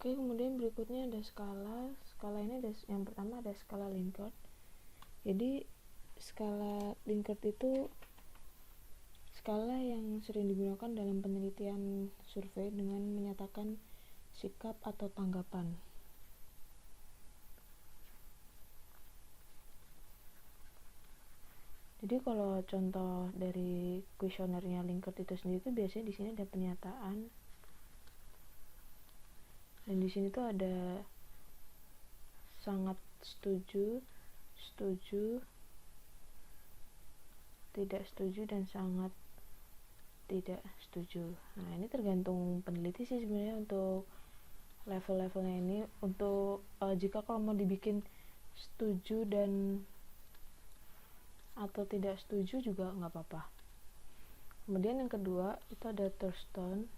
Oke, kemudian berikutnya ada skala. Skala ini ada, yang pertama ada skala Likert. Jadi skala Likert itu skala yang sering digunakan dalam penelitian survei dengan menyatakan sikap atau tanggapan. Jadi kalau contoh dari kuesionernya Likert itu sendiri itu biasanya di sini ada pernyataan, dan di sini tuh ada sangat setuju, setuju, tidak setuju, dan sangat tidak setuju. Nah, ini tergantung peneliti sih sebenarnya untuk level-levelnya ini. Untuk jika kalau mau dibikin setuju dan atau tidak setuju juga nggak apa-apa. Kemudian yang kedua itu ada Thurston.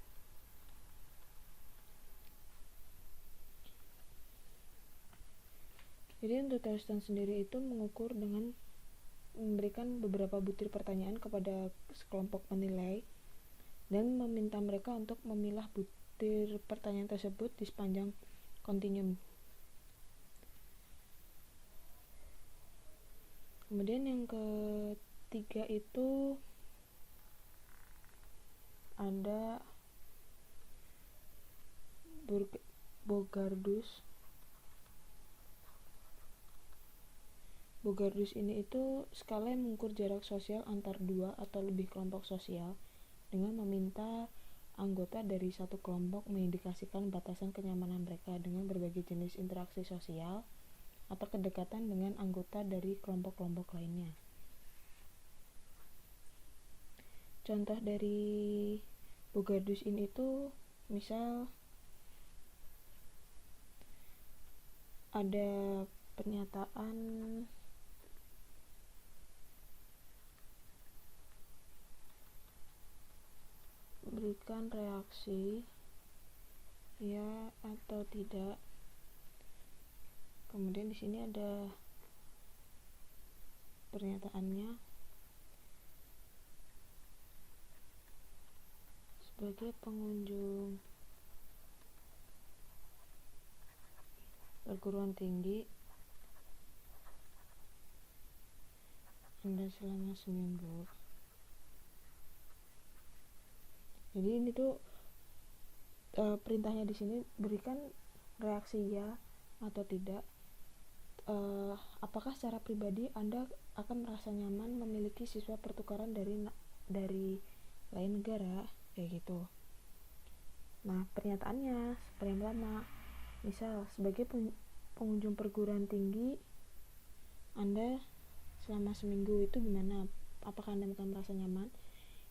Jadi untuk Thurston sendiri itu mengukur dengan memberikan beberapa butir pertanyaan kepada sekelompok penilai dan meminta mereka untuk memilah butir pertanyaan tersebut di sepanjang kontinum. Kemudian yang ketiga itu ada Bogardus. Bogardus ini itu skala yang mengukur jarak sosial antar dua atau lebih kelompok sosial dengan meminta anggota dari satu kelompok mengindikasikan batasan kenyamanan mereka dengan berbagai jenis interaksi sosial atau kedekatan dengan anggota dari kelompok-kelompok lainnya. Contoh dari Bogardus ini itu misal ada pernyataan berikan reaksi ya atau tidak. Kemudian di sini ada pernyataannya sebagai pengunjung perguruan tinggi Anda selama seminggu. Jadi ini tuh perintahnya di sini berikan reaksi ya atau tidak. Apakah secara pribadi Anda akan merasa nyaman memiliki siswa pertukaran dari lain negara, kayak gitu. Nah, pernyataannya seperti yang pertama, misal sebagai pengunjung perguruan tinggi Anda selama seminggu itu gimana? Apakah Anda akan merasa nyaman?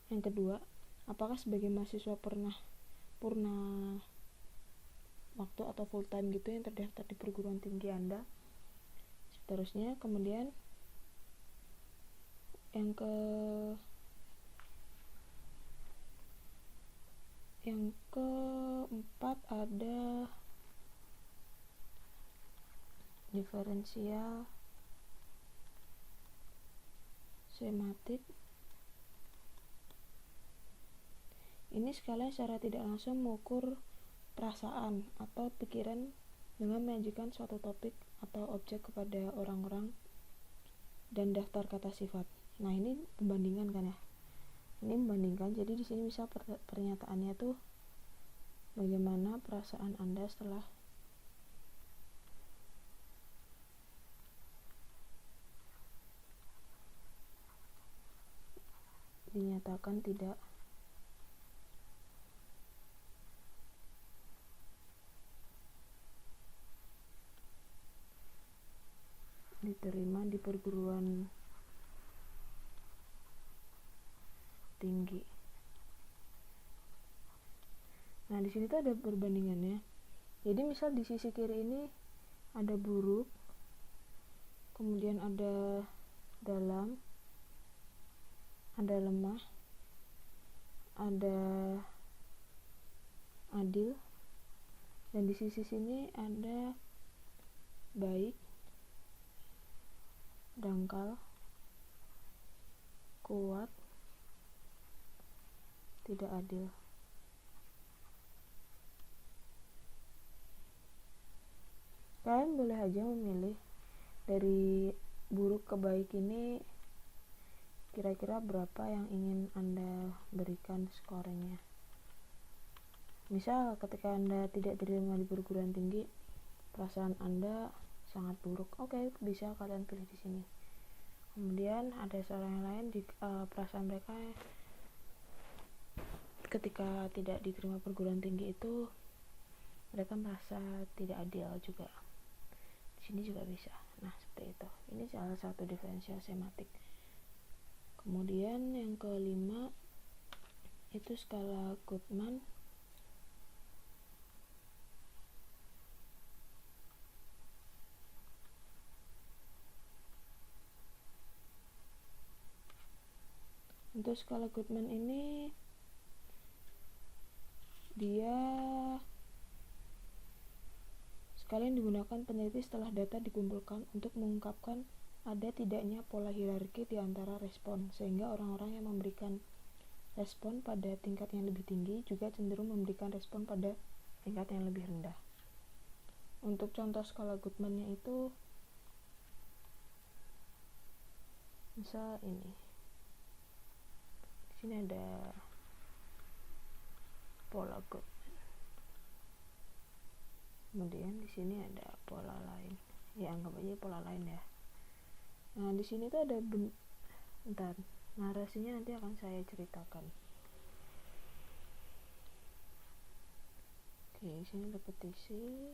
Yang kedua, apakah sebagai mahasiswa purna waktu atau full time gitu yang terdaftar di perguruan tinggi Anda? Seterusnya. Kemudian yang keempat ada diferensial sematik. Ini skala secara tidak langsung mengukur perasaan atau pikiran dengan menyajikan suatu topik atau objek kepada orang-orang dan daftar kata sifat. Nah, ini pembandingan kan ya. Ini membandingkan. Jadi di sini misal pernyataannya tuh bagaimana perasaan Anda setelah dinyatakan tidak diterima di perguruan tinggi. Nah, di sini tuh ada perbandingannya. Jadi misal di sisi kiri ini ada buruk, kemudian ada dalam, ada lemah, ada adil, dan di sisi sini ada baik, dangkal, kuat, tidak adil. aja memilih dari buruk ke baik ini kira-kira berapa yang ingin Anda berikan skornya. Misal ketika Anda tidak diterima di perguruan tinggi, perasaan Anda sangat buruk. Oke, bisa kalian pilih di sini. Kemudian ada seorang yang lain, perasaan mereka ketika tidak diterima perguruan tinggi itu mereka merasa tidak adil juga. Di sini juga bisa. Nah, seperti itu. Ini salah satu diferensial semantik. Kemudian yang kelima itu skala Goodman. Untuk skala Goodman ini dia sekalian digunakan peneliti setelah data dikumpulkan untuk mengungkapkan ada tidaknya pola hierarki di antara respon, sehingga orang-orang yang memberikan respon pada tingkat yang lebih tinggi juga cenderung memberikan respon pada tingkat yang lebih rendah. Untuk contoh skala Goodman-nya itu misal ini. Di sini ada pola Goodman. Kemudian di sini ada pola lain. Ya, anggap aja pola lain ya. Nah, di sini tuh ada bentar. Narasinya nanti akan saya ceritakan. Oke, di sini ada petisi,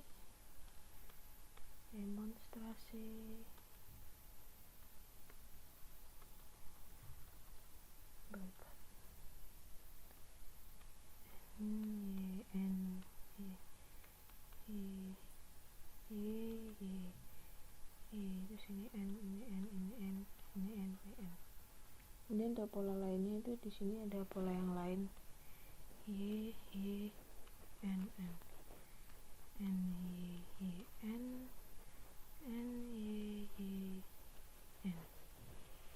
demonstrasi, boykot. Terus ini N. Kemudian untuk pola lainnya itu di sini ada pola yang lain. N.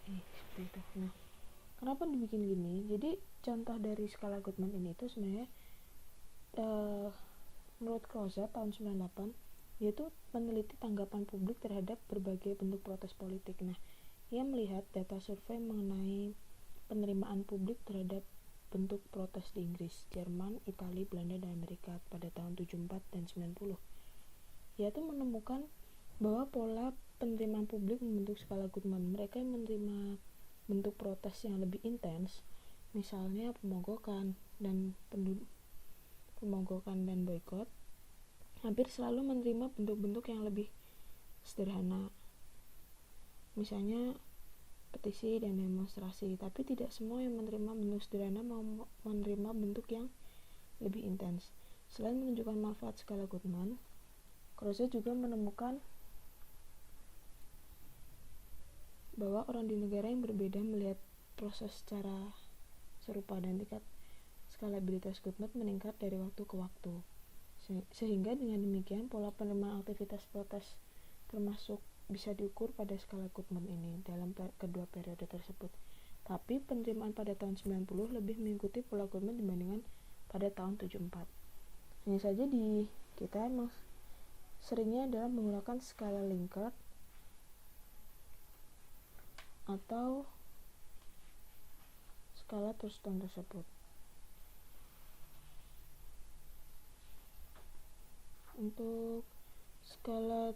Seperti itu. Nah, kenapa dibikin gini? Jadi contoh dari skala Goodman ini itu sebenarnya menurut Krause tahun 98 yaitu meneliti tanggapan publik terhadap berbagai bentuk protes politik. Nah, ia melihat data survei mengenai penerimaan publik terhadap bentuk protes di Inggris, Jerman, Italia, Belanda, dan Amerika pada tahun 74 dan 90. Ia tuh menemukan bahwa pola penerimaan publik membentuk skala Goodman. Mereka yang menerima bentuk protes yang lebih intens, misalnya pemogokan dan boikot, hampir selalu menerima bentuk-bentuk yang lebih sederhana, misalnya petisi dan demonstrasi. Tapi tidak semua yang menerima bentuk sederhana mau menerima bentuk yang lebih intens. Selain menunjukkan manfaat skala Goodman, Krause juga menemukan bahwa orang di negara yang berbeda melihat proses secara serupa dan tingkat skalabilitas Goodman meningkat dari waktu ke waktu. Sehingga dengan demikian pola penerimaan aktivitas protes termasuk bisa diukur pada skala Goodman ini dalam kedua periode tersebut. Tapi penerimaan pada tahun 90 lebih mengikuti pola Goodman dibandingkan pada tahun 74. Hanya saja di kita emang seringnya adalah menggunakan skala Likert atau skala Thurston tersebut. Untuk skala